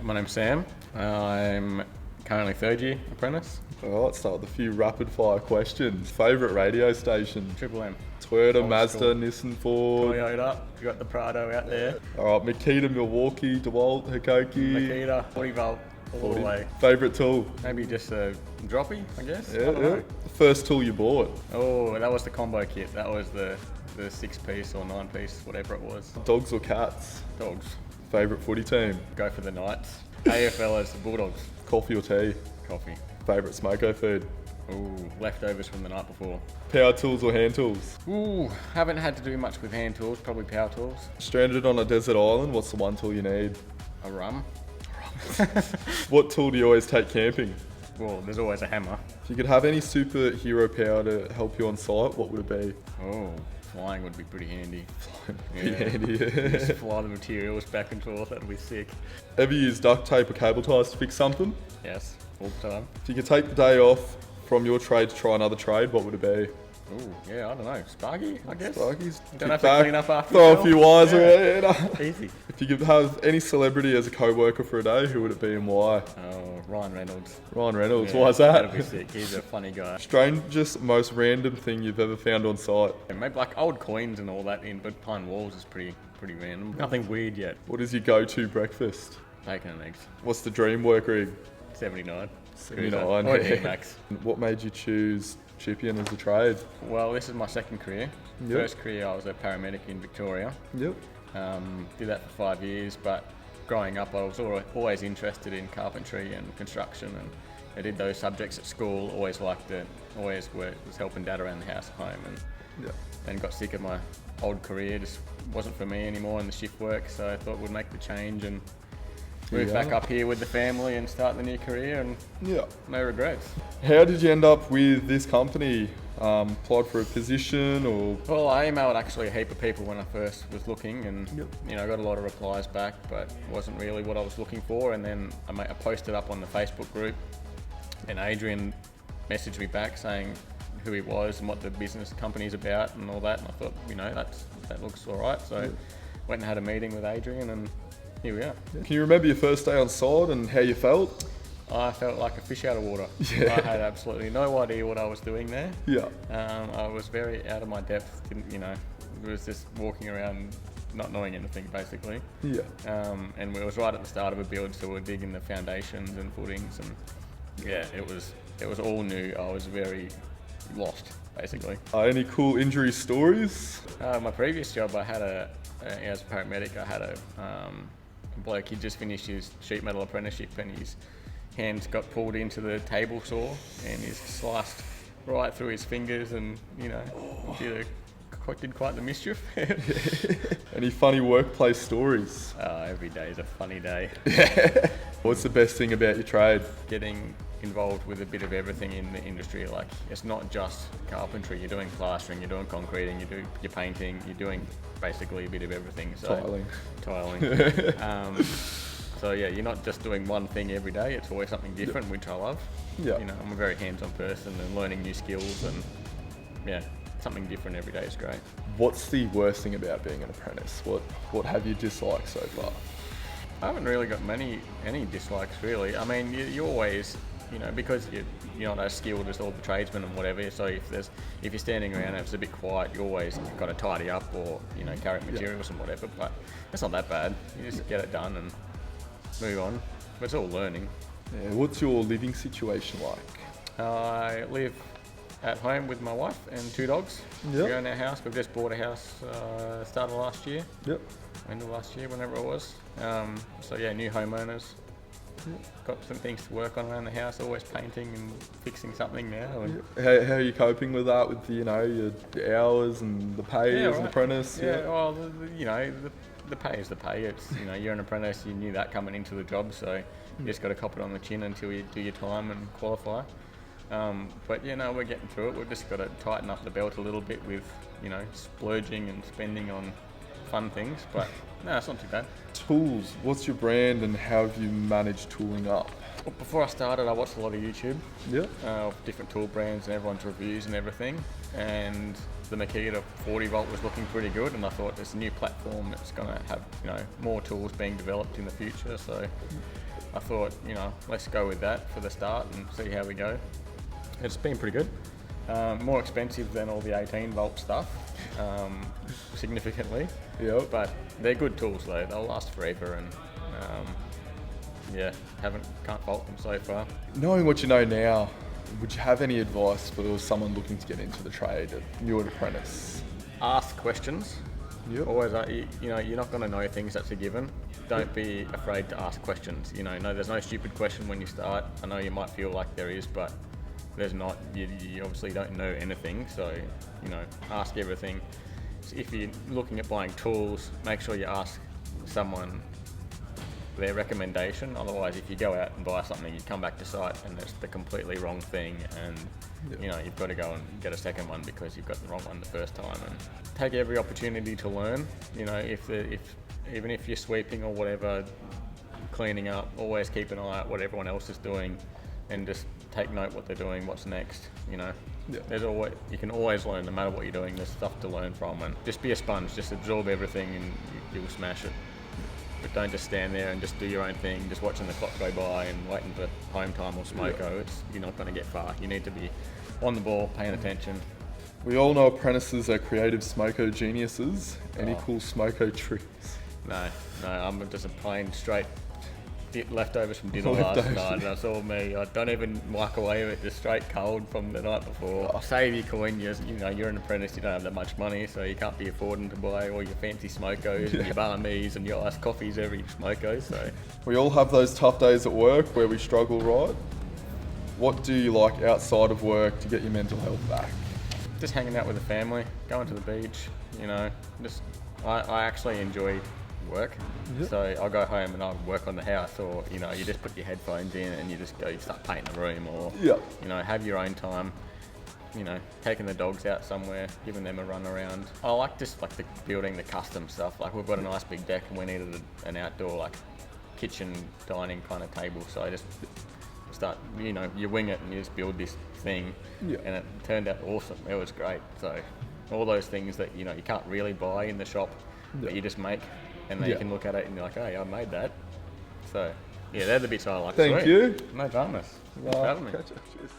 My name's Sam. I'm currently third year apprentice. All right, start with a few rapid fire questions. Favourite radio station? Triple M. Toyota, Old Mazda, school. Nissan, Ford. Toyota. You got the Prado out there. All right, Makita, Milwaukee, DeWalt, Hikoki. Makita, 40 volt, all the way. Favourite tool? Maybe just a droppy, I guess. I Yeah, don't yeah. know. First tool you bought? Oh, that was the combo kit. That was the 6-piece or 9-piece, whatever it was. Dogs or cats? Dogs. Favourite footy team? Go for the Knights. AFL is the Bulldogs. Coffee or tea? Coffee. Favourite smoko food? Ooh, leftovers from the night before. Power tools or hand tools? Ooh, haven't had to do much with hand tools, probably power tools. Stranded on a desert island, what's the one tool you need? A rum. What tool do you always take camping? Well, there's always a hammer. If you could have any superhero power to help you on site, what would it be? Oh, flying would be pretty handy. Pretty handy, yeah. Just fly the materials back and forth, that'd be sick. Ever use duct tape or cable ties to fix something? Yes, all the time. If you could take the day off from your trade to try another trade, what would it be? Ooh, yeah, I don't know. Sparky, I guess. Sparkies. Don't have to clean up after Throw a yourself. few wires Yeah. around. Yeah. Easy. If you could have any celebrity as a co-worker for a day, who would it be and why? Oh, Ryan Reynolds. Ryan Reynolds. Yeah, Why is that? That'd be sick. He's a funny guy. Strangest, most random thing you've ever found on site. And maybe like old coins and all that in, but behind walls is pretty random. Nothing weird yet. What is your go-to breakfast? Bacon and eggs. What's the dream work rig? 79. 79, Or yeah. Max. What made you choose chipping as a trade? Well, this is my second career. Yep. First career, I was a paramedic in Victoria. Yep. Did that for 5 years, but growing up I was always interested in carpentry and construction, and I did those subjects at school, always liked it, always was helping Dad around the house at home, and Yeah. then got sick of my old career, just wasn't for me anymore in the shift work, so I thought we'd make the change and move back up here with the family and start the new career, and Yeah. no regrets. How did you end up with this company? Applied for a position or? Well, I emailed actually a heap of people when I first was looking, and Yep. I got a lot of replies back, but wasn't really what I was looking for. And then I posted up on the Facebook group, and Adrian messaged me back saying who he was and what the business company's about and all that. And I thought, that looks all right. So went and had a meeting with Adrian, and here we are. Can you remember your first day on site and how you felt? I felt like a fish out of water. Yeah. I had absolutely no idea what I was doing there. Yeah. I was very out of my depth. It was just walking around not knowing anything basically. Yeah. And it was right at the start of a build, so we're digging the foundations and footings, and yeah, it was all new. I was very lost basically. Any cool injury stories? My previous job, I had as a paramedic, I had a bloke. He just finished his sheet metal apprenticeship, and his hands got pulled into the table saw, and he's sliced right through his fingers, and did quite the mischief. Any funny workplace stories? Every day is a funny day. What's the best thing about your trade? Getting involved with a bit of everything in the industry. Like, it's not just carpentry. You're doing plastering, you're doing concreting, you're painting, you're doing basically a bit of everything. So, tiling. So yeah, you're not just doing one thing every day. It's always something different, which I love. Yeah. I'm a very hands-on person, and learning new skills, and yeah, something different every day is great. What's the worst thing about being an apprentice? What have you disliked so far? I haven't really got any dislikes really. I mean, you always, because you're not as skilled as all the tradesmen and whatever. So if you're standing around and it's a bit quiet, you always got to tidy up or carry materials and whatever. But it's not that bad. You just get it done and move on. But it's all learning. Yeah, what's your living situation like? I live at home with my wife and 2 dogs. Yep. We own our house. We've just bought a house start of last year. Yep. End of last year, whenever it was. So yeah, new homeowners. Got some things to work on around the house. Always painting and fixing something now. And How are you coping with that? With your hours and the pay as an apprentice? Yeah. Well, the pay is the pay. It's you're an apprentice. You knew that coming into the job, so you just got to cop it on the chin until you do your time and qualify. But we're getting through it. We've just got to tighten up the belt a little bit with splurging and spending on fun things. But no, it's not too bad. Tools. What's your brand and how have you managed tooling up? Well, before I started, I watched a lot of YouTube. Yeah. Of different tool brands and everyone's reviews and everything. And the Makita 40 volt was looking pretty good, and I thought there's a new platform that's going to have more tools being developed in the future. So I thought, let's go with that for the start and see how we go. It's been pretty good. More expensive than all the 18 volt stuff, significantly. Yep. But they're good tools though. They'll last forever, and can't fault them so far. Knowing what you know now, would you have any advice for someone looking to get into the trade, a new apprentice? Ask questions. Yep. Always, you're not going to know things, that's a given. Don't be afraid to ask questions. No, there's no stupid question when you start. I know you might feel like there is, but there's not. You obviously don't know anything, so ask everything. So if you're looking at buying tools, make sure you ask someone their recommendation. Otherwise, if you go out and buy something, you come back to site and it's the completely wrong thing, and you've got to go and get a second one because you've got the wrong one the first time. And take every opportunity to learn. Even if you're sweeping or whatever, cleaning up, always keep an eye out what everyone else is doing, and just take note what they're doing, what's next. There's always, you can always learn no matter what you're doing. There's stuff to learn from, and just be a sponge. Just absorb everything, and you'll smash it. But don't just stand there and just do your own thing, just watching the clock go by and waiting for home time or smoko. You're not going to get far. You need to be on the ball, paying attention. We all know apprentices are creative smoko geniuses. Any cool smoko tricks? No, I'm just a plain straight leftovers from dinner last night, and that's all me. I don't even microwave it, just straight cold from the night before. Save your coin. You're an apprentice, you don't have that much money, so you can't be affording to buy all your fancy smokos and your barmies and your iced coffees every smoko. So we all have those tough days at work where we struggle, right? What do you like outside of work to get your mental health back? Just hanging out with the family, going to the beach. I actually enjoy work. So I'll go home and I'll work on the house, or you just put your headphones in and you just go start painting the room, or have your own time, taking the dogs out somewhere, giving them a run around. I like the building the custom stuff. Like, we've got a nice big deck and we needed an outdoor kitchen dining kind of table, so I just start, you wing it and you just build this thing, and it turned out awesome. It was great. So all those things that you can't really buy in the shop, but you just make. And then you can look at it and you're like, oh yeah, I made that. So, they're the bits I like. Thank you. No dramas. Thanks for having me. Catch up. Cheers.